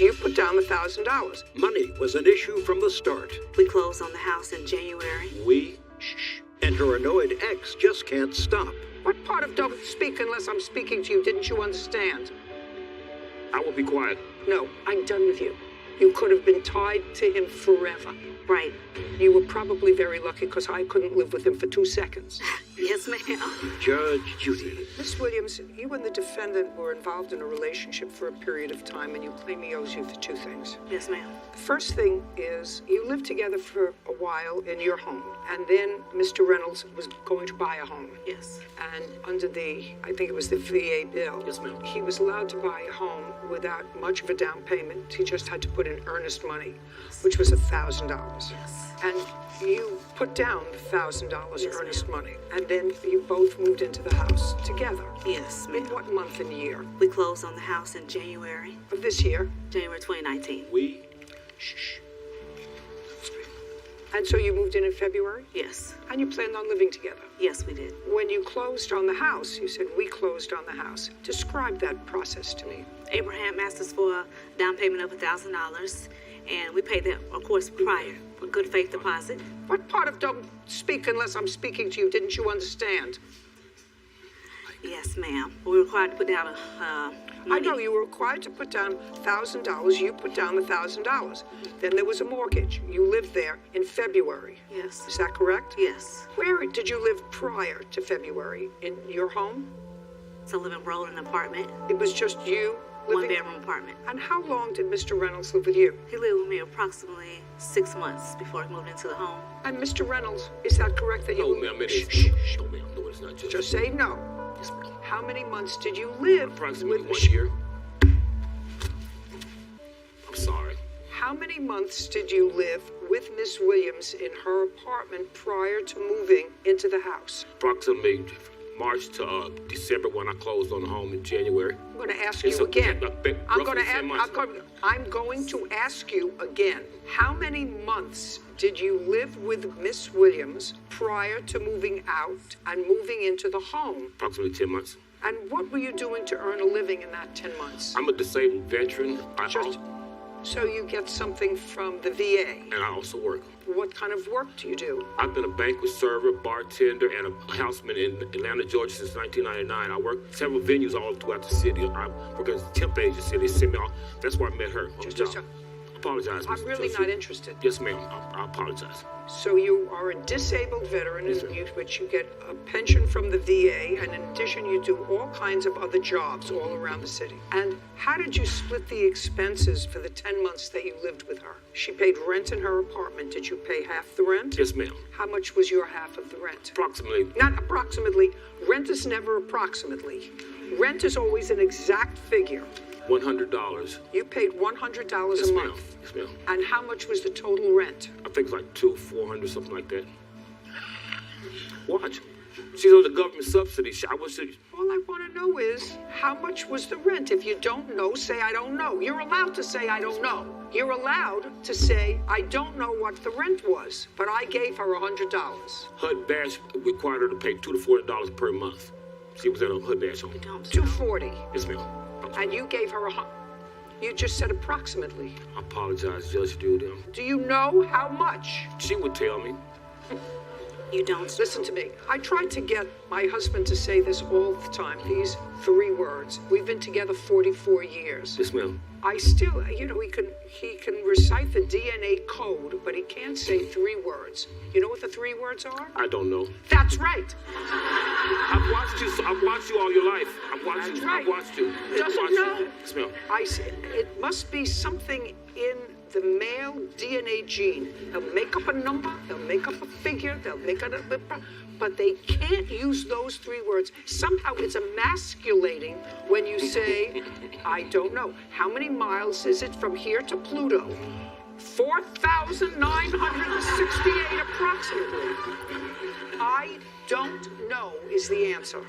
You put down $1,000. Money was an issue from the start. We closed on the house in January. And her annoyed ex just can't stop. What part of don't speak unless I'm speaking to you didn't you understand? I will be quiet. No, I'm done with you. You could have been tied to him forever. Right. You were probably very lucky because I couldn't live with him for 2 seconds. Yes, ma'am. Judge Judy. Miss Williams, you and the defendant were involved in a relationship for a period of time, and you claim he owes you for 2 things. Yes, ma'am. The first thing is you lived together for a while in your home, and then Mr. Reynolds was going to buy a home. Yes. And under I think it was the VA bill, Yes, ma'am. he was allowed to buy a home without much of a down payment. He just had to put in earnest money, which was $1,000. Yes. And you put down $1,000 Yes, earnest ma'am. money, and then you both moved into the house together. Yes, In ma'am. what month and year We closed on the house in January. of this year? January 2019. And so you moved in February? Yes. And you planned on living together? Yes, we did. When you closed on the house, you said, we closed on the house. Describe that process to me. Abraham asked us for a down payment of $1,000, and we paid that, of course, prior, a good faith deposit. What part of don't speak unless I'm speaking to you didn't you understand? Yes, ma'am. We were required to put down I money. know you were required to put down $1,000. You put down $1,000. Then there was a mortgage. You lived there in February. Yes. Is that correct? Yes. Where did you live prior to February? In your home? So live in Roland apartment, It was just you living? 1-bedroom apartment. And how long did Mr. Reynolds live with you? He lived with me approximately 6 months before he moved into the home. And Mr. Reynolds, is that correct that No, you... ma'am, it is. No, ma'am, no, it's not just. Just say no. Yes, ma'am. How many months did you live Approximately with... 1 year. I'm sorry. How many months did you live with Miss Williams in her apartment prior to moving into the house? Approximately March to December when I closed on the home in January. I'm going to ask It's you a- again. I'm roughly 10 months. going to ask you again. How many months did you live with Miss Williams prior to moving out and moving into the home? Approximately 10 months. And what were you doing to earn a living in that 10 months? I'm a disabled veteran. So you get something from the VA. And I also work. What kind of work do you do? I've been a banquet server, bartender, and a houseman in Atlanta, Georgia since 1999. I worked several venues all throughout the city. I work as a temp agency. They sent me off. That's where I met her on the job. Apologize, I'm Mr. really Trustee. not interested. Yes, ma'am. I apologize. So you are a disabled veteran Yes, in ma'am. which you get a pension from the VA, and in addition you do all kinds of other jobs all around the city. And how did you split the expenses for the 10 months that you lived with her? She paid rent in her apartment. Did you pay half the rent? Yes, ma'am. How much was your half of the rent? Approximately. Not approximately. Rent is never approximately. Rent is always an exact figure. $100. You paid $100 Yes, a ma'am. month. Yes, ma'am. And how much was the total rent? I think it's like $400, something like that. Watch. She's on the government subsidy. I wish it. All I want to know is, how much was the rent? If you don't know, say I don't know. You're allowed to say I don't know. You're allowed to say I don't know what the rent was, but I gave her $100. HUD Bash required her to pay $200 to $400 per month. She was at a HUD Bash home. $240. Yes, ma'am. And you gave her you just said approximately. I apologize, Judge Judy. Do you know how much? She would tell me. You don't. Listen to me. I tried to get my husband to say this all the time. These 3 words. We've been together 44 years. Yes, ma'am. I still, he can recite the DNA code, but he can't say 3 words. You know what the 3 words are? I don't know. That's right. I've watched you all your life. I've watched That's you. right. I've watched you. Doesn't know. Yes, ma'am. I said it must be something in the male DNA gene. They'll make up a number, they'll make up a figure, they'll make up a... But they can't use those 3 words. Somehow it's emasculating when you say, I don't know. How many miles is it from here to Pluto? 4,968 approximately. I don't know is the answer.